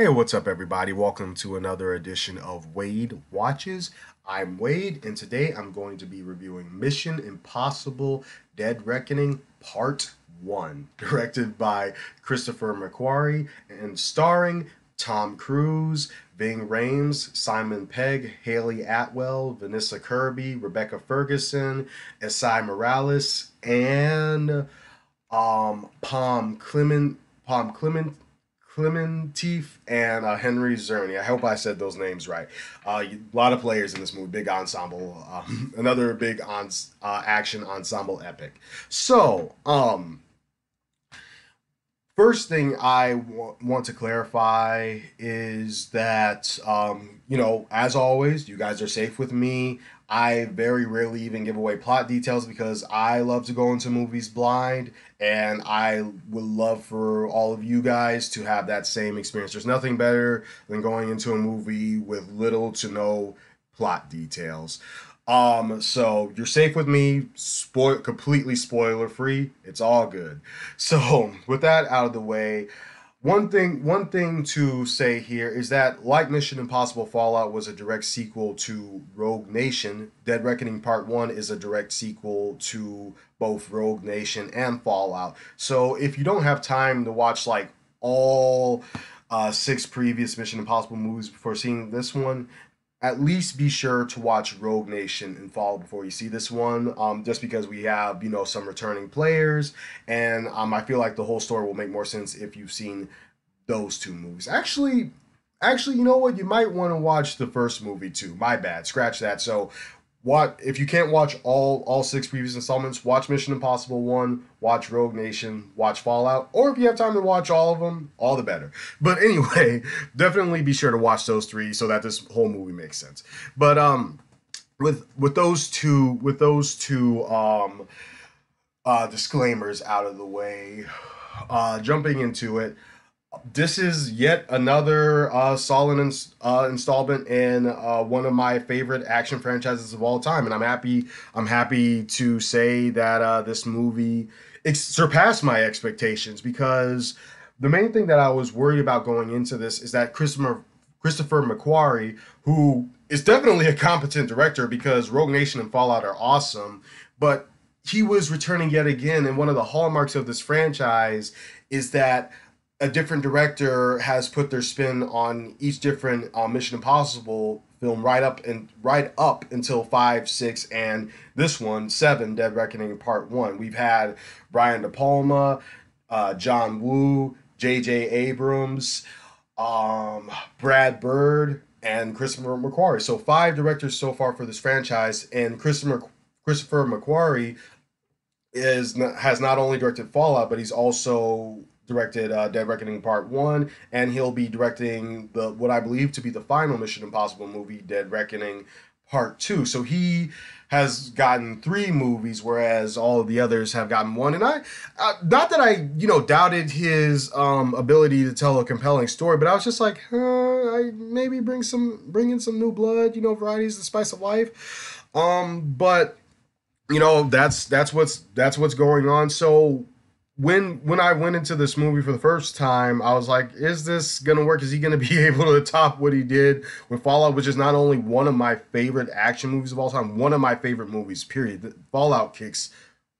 Hey, what's up, everybody? Welcome to another edition of Wade Watches. I'm Wade, and today I'm going to be reviewing Mission Impossible Dead Reckoning Part 1, directed by Christopher McQuarrie and starring Tom Cruise, Ving Rhames, Simon Pegg, Haley Atwell, Vanessa Kirby, Rebecca Ferguson, Esai Morales, and Palm Clementif and Henry Zerny. I hope I said those names right. A lot of players in this movie, big ensemble, another big action ensemble epic. So, first thing I want to clarify is that, as always, you guys are safe with me. I very rarely even give away plot details because I love to go into movies blind, and I would love for all of you guys to have that same experience. There's nothing better than going into a movie with little to no plot details. So you're safe with me, completely spoiler free. It's all good. So with that out of the way, one thing to say here is that like Mission Impossible Fallout was a direct sequel to Rogue Nation, Dead Reckoning Part 1 is a direct sequel to both Rogue Nation and Fallout. So if you don't have time to watch like all six previous Mission Impossible movies before seeing this one, at least be sure to watch Rogue Nation and Fall before you see this one. Just because we have some returning players, and I feel like the whole story will make more sense if you've seen those two movies. Actually, you know what? You might want to watch the first movie too. My bad. Scratch that. So, what if you can't watch all six previous installments? Watch Mission Impossible 1, watch Rogue Nation, watch Fallout, or if you have time to watch all of them, all the better. But anyway, definitely be sure to watch those three so that this whole movie makes sense. But with those two disclaimers out of the way, jumping into it, this is yet another solid installment in one of my favorite action franchises of all time, and I'm happy to say that this movie surpassed my expectations because the main thing that I was worried about going into this is that Christopher McQuarrie, who is definitely a competent director because Rogue Nation and Fallout are awesome, but he was returning yet again, and one of the hallmarks of this franchise is that a different director has put their spin on each different Mission Impossible film right up until 5, 6, and this one 7, Dead Reckoning Part 1. We've had Brian De Palma, John Woo, J.J. Abrams, Brad Bird, and Christopher McQuarrie. So 5 directors so far for this franchise, and Christopher McQuarrie has not only directed Fallout, but he's also directed Dead Reckoning Part 1, and he'll be directing the what I believe to be the final Mission Impossible movie, Dead Reckoning Part 2. So he has gotten 3 movies, whereas all of the others have gotten 1. And not that I, doubted his ability to tell a compelling story, but I was just like, I maybe bring in some new blood, varieties, the spice of life. But that's what's going on. So when I went into this movie for the first time, I was like, is this gonna work? Is he gonna be able to top what he did with Fallout, which is not only one of my favorite action movies of all time, one of my favorite movies, period. Fallout kicks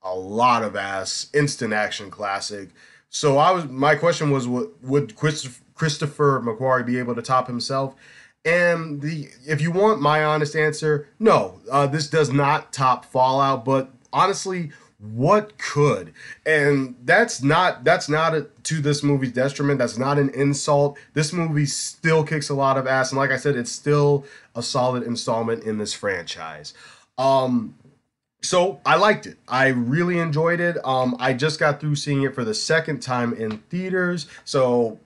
a lot of ass, instant action classic. So my question was, would Christopher McQuarrie be able to top himself? And if you want my honest answer, no, this does not top Fallout, but honestly, what could? And to this movie's detriment. That's not an insult. This movie still kicks a lot of ass, and like I said, it's still a solid installment in this franchise. So I liked it. I really enjoyed it. I just got through seeing it for the second time in theaters, so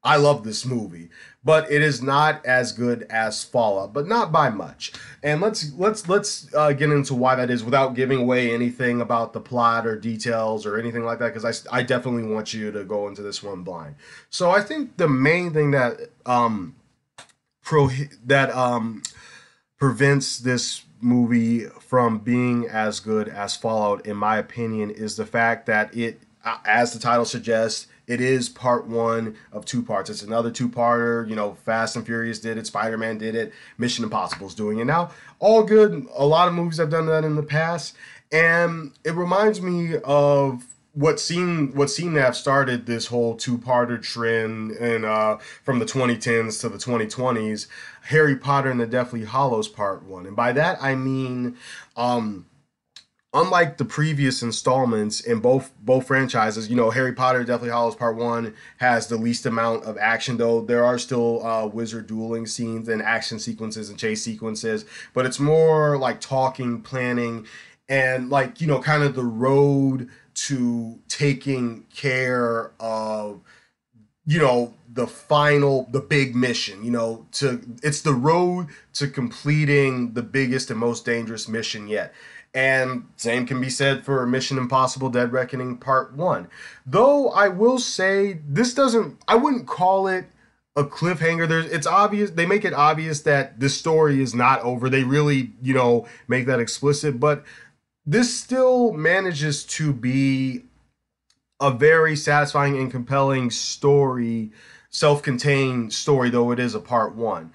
I love this movie, but it is not as good as Fallout, but not by much. And let's get into why that is without giving away anything about the plot or details or anything like that, because I definitely want you to go into this one blind. So I think the main thing that prevents this movie from being as good as Fallout, in my opinion, is the fact that as the title suggests, it is part one of two parts. It's another two-parter. You know, Fast and Furious did it, Spider-Man did it, Mission Impossible's doing it now. All good. A lot of movies have done that in the past, and it reminds me of what seemed to have started this whole two-parter trend in from the 2010s to the 2020s, Harry Potter and the Deathly Hallows Part One, and by that I mean, um, unlike the previous installments in both franchises, you know, Harry Potter Deathly Hallows Part One has the least amount of action, though there are still wizard dueling scenes and action sequences and chase sequences, but it's more like talking, planning, and like, you know, kind of the road to taking care of, you know, the big mission, you know, to it's the road to completing the biggest and most dangerous mission yet. And same can be said for Mission Impossible Dead Reckoning Part 1. Though I will say this doesn't I wouldn't call it a cliffhanger. There's It's obvious, they make it obvious that this story is not over. They really, you know, make that explicit, but this still manages to be a very satisfying and compelling story, self-contained story, though it is a part one.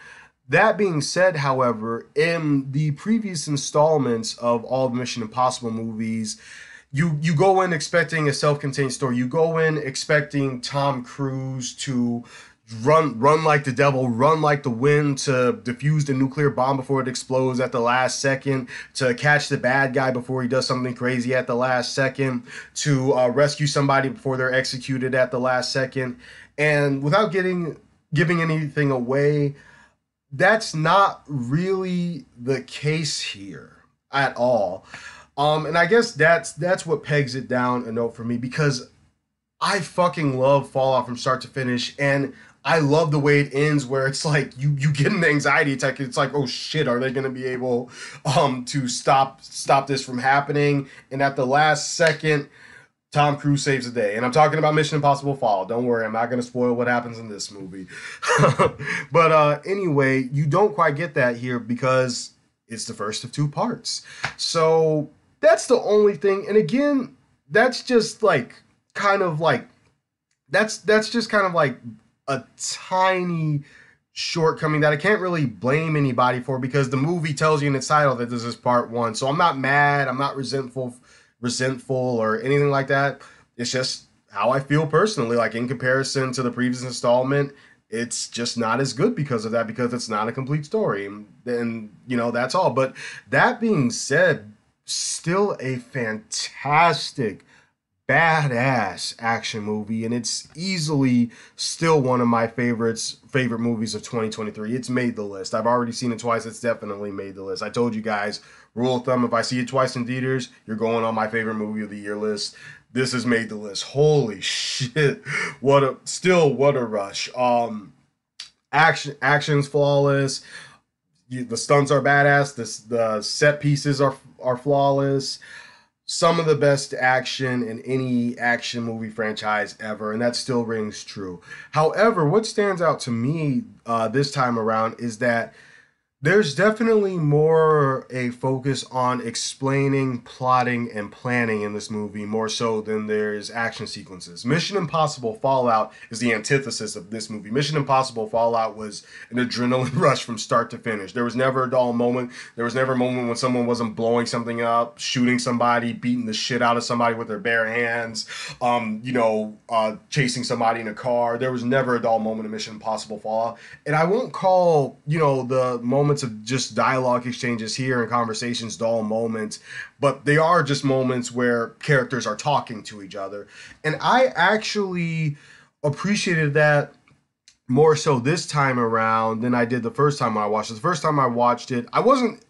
That being said, however, in the previous installments of all the Mission Impossible movies, you go in expecting a self-contained story. You go in expecting Tom Cruise to run like the devil, run like the wind, to defuse the nuclear bomb before it explodes at the last second, to catch the bad guy before he does something crazy at the last second, to rescue somebody before they're executed at the last second. And without getting giving anything away, that's not really the case here at all. And I guess that's what pegs it down a note for me, because I fucking love Fallout from start to finish, and I love the way it ends, where it's like you get an anxiety attack. It's like, oh shit, are they gonna be able to stop this from happening? And at the last second, Tom Cruise saves the day. And I'm talking about Mission Impossible Fallout. Don't worry, I'm not gonna spoil what happens in this movie. But anyway, you don't quite get that here because it's the first of two parts. So that's the only thing. And again, that's just like kind of like that's just kind of like a tiny shortcoming that I can't really blame anybody for, because the movie tells you in its title that this is part one. So I'm not mad, I'm not resentful or anything like that. It's just how I feel personally. Like, in comparison to the previous installment, it's just not as good because of that, because it's not a complete story. And you know, that's all. But that being said, still a fantastic, badass action movie, and it's easily still one of my favorite movies of 2023. It's made the list. I've already seen it twice. It's definitely made the list. I told you guys, rule of thumb, if I see it twice in theaters, you're going on my favorite movie of the year list. This has made the list. Holy shit. What a rush. Action's flawless. The stunts are badass. The set pieces are flawless. Some of the best action in any action movie franchise ever, and that still rings true. However, what stands out to me this time around is that there's definitely more a focus on explaining, plotting, and planning in this movie, more so than there's action sequences. Mission Impossible Fallout is the antithesis of this movie. Mission Impossible Fallout was an adrenaline rush from start to finish. There was never a dull moment. There was never a moment when someone wasn't blowing something up, shooting somebody, beating the shit out of somebody with their bare hands, chasing somebody in a car. There was never a dull moment in Mission Impossible Fallout. And I won't call, the moments of just dialogue exchanges here and conversations dull moments, but they are just moments where characters are talking to each other. And I actually appreciated that more so this time around than I did the first time when I watched it. The first time I watched it, I wasn't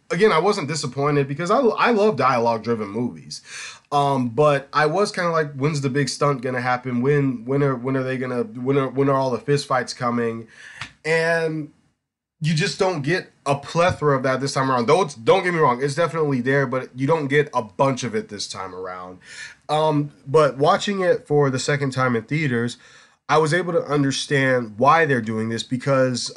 disappointed, because I love dialogue driven movies. But I was kind of like, when's the big stunt gonna happen? When are all the fist fights coming? And you just don't get a plethora of that this time around. Though don't get me wrong, it's definitely there, but you don't get a bunch of it this time around. But watching it for the second time in theaters, I was able to understand why they're doing this, because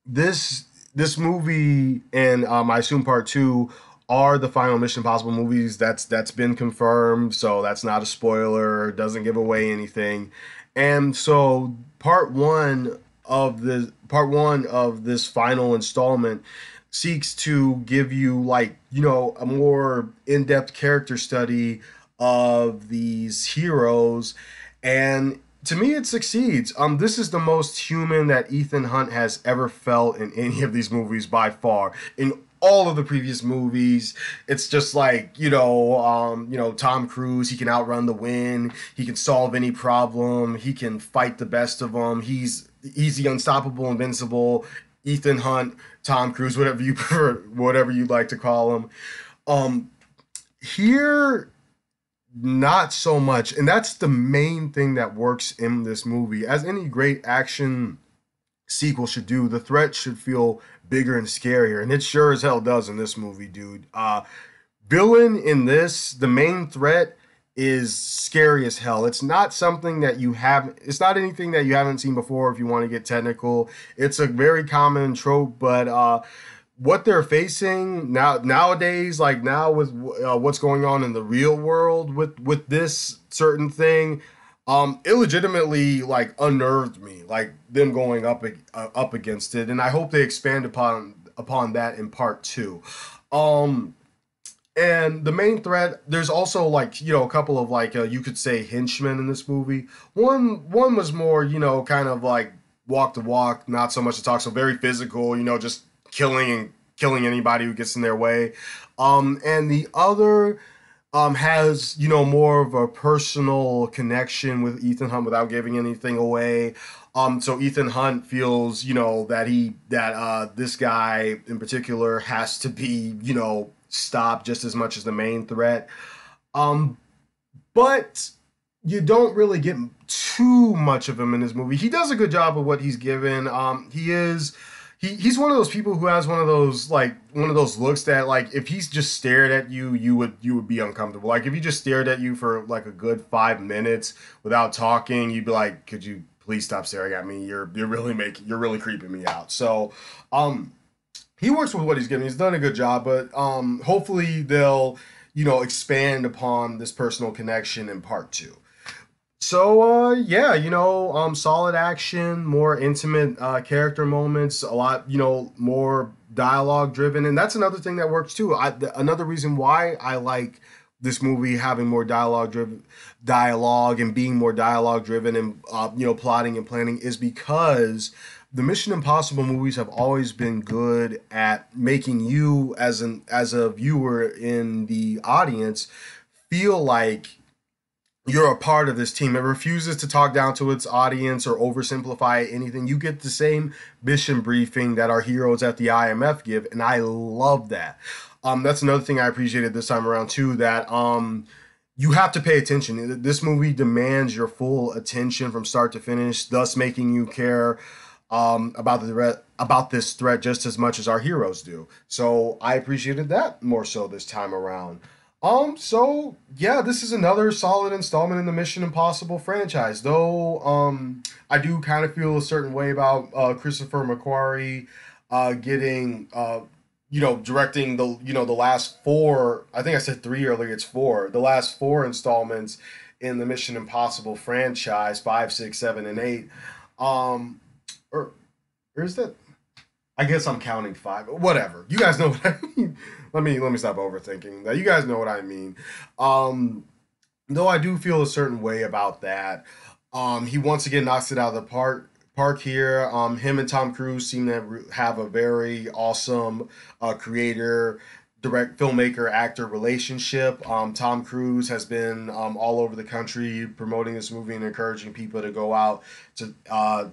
this movie and I assume part two are the final Mission Impossible movies. That's been confirmed, so that's not a spoiler. Doesn't give away anything. And so part one of this final installment seeks to give you, like, a more in-depth character study of these heroes, and to me it succeeds. This is the most human that Ethan Hunt has ever felt in any of these movies by far. In all of the previous movies, it's just like, Tom Cruise, he can outrun the wind, he can solve any problem, he can fight the best of them. He's the unstoppable, invincible Ethan Hunt, Tom Cruise, whatever you prefer, whatever you'd like to call him. Um, Here, not so much, and that's the main thing that works in this movie. As any great action sequel should do, the threat should feel bigger and scarier, and it sure as hell does in this movie, dude. Villain in this, the main threat is scary as hell. It's not something that you have. It's not anything that you haven't seen before. If you want to get technical, it's a very common trope, but what they're facing nowadays, like now with what's going on in the real world with this certain thing, it legitimately like unnerved me, like them going up against it, and I hope they expand upon that in part two. Um, and the main threat, there's also, like, a couple of, like, you could say, henchmen in this movie. One was more, kind of like walk to walk, not so much to talk, so very physical, just killing anybody who gets in their way. And the other has, more of a personal connection with Ethan Hunt without giving anything away. So Ethan Hunt feels, that this guy in particular has to be, stopped just as much as the main threat. Um, but you don't really get too much of him in this movie. He does a good job of what he's given. He's one of those people who has one of those looks that, like, if he's just stared at you, you would be uncomfortable. Like if he just stared at you for like a good 5 minutes without talking, you'd be like, could you please stop staring at me? You're really creeping me out. So um he works with what he's given. He's done a good job, but hopefully they'll, expand upon this personal connection in part two. So yeah, solid action, more intimate character moments, a lot, more dialogue driven, and that's another thing that works too. Another reason why I like this movie having more dialogue and being more dialogue driven, and plotting and planning, is because the Mission Impossible movies have always been good at making you, as a viewer in the audience, feel like you're a part of this team. It refuses to talk down to its audience or oversimplify anything. You get the same mission briefing that our heroes at the IMF give, and I love that. That's another thing I appreciated this time around too. That you have to pay attention. This movie demands your full attention from start to finish, thus making you care about this threat just as much as our heroes do. So I appreciated that more so this time around. So yeah, this is another solid installment in the Mission Impossible franchise. Though I do kind of feel a certain way about Christopher McQuarrie getting directing the last four. I think I said three earlier. It's four. The last four installments in the Mission Impossible franchise: five, six, seven, and eight. Um, or or is that? I guess I'm counting five. Whatever. You guys know what I mean. Let me stop overthinking that. You guys know what I mean. Um, though I do feel a certain way about that. He once again knocks it out of the park here. Him and Tom Cruise seem to have a very awesome creator, direct filmmaker actor relationship. Tom Cruise has been all over the country promoting this movie and encouraging people to go out to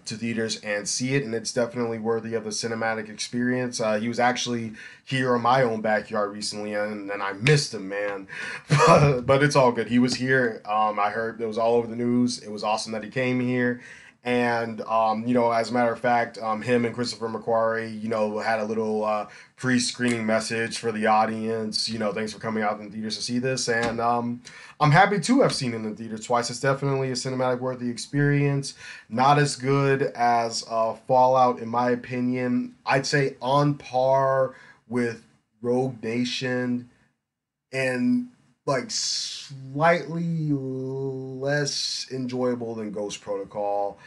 theaters and see it, and it's definitely worthy of the cinematic experience. He was actually here in my own backyard recently, and I missed him, man. But it's all good. He was here. I heard it was all over the news. It was awesome that he came here. And as a matter of fact, him and Christopher McQuarrie, had a little pre-screening message for the audience. Thanks for coming out in the theaters to see this, and I'm happy to have seen it in the theaters twice. It's definitely a cinematic worthy experience. Not as good as Fallout, in my opinion. I'd say on par with Rogue Nation, and like slightly less enjoyable than Ghost Protocol.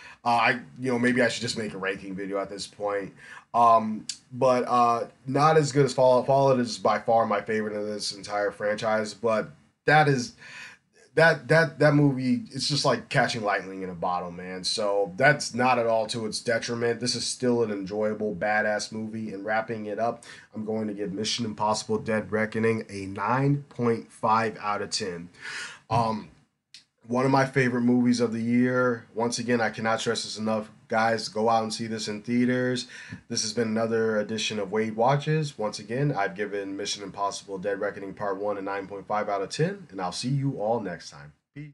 Maybe I should just make a ranking video at this point. But not as good as Fallout. Fallout is by far my favorite of this entire franchise, but that is that movie, it's just like catching lightning in a bottle, man. So that's not at all to its detriment. This is still an enjoyable badass movie. And wrapping it up, I'm going to give Mission Impossible Dead Reckoning a 9.5 out of 10. um One of my favorite movies of the year. Once again, I cannot stress this enough. Guys, go out and see this in theaters. This has been another edition of Wade Watches. Once again, I've given Mission Impossible Dead Reckoning Part 1 a 9.5 out of 10, and I'll see you all next time. Peace.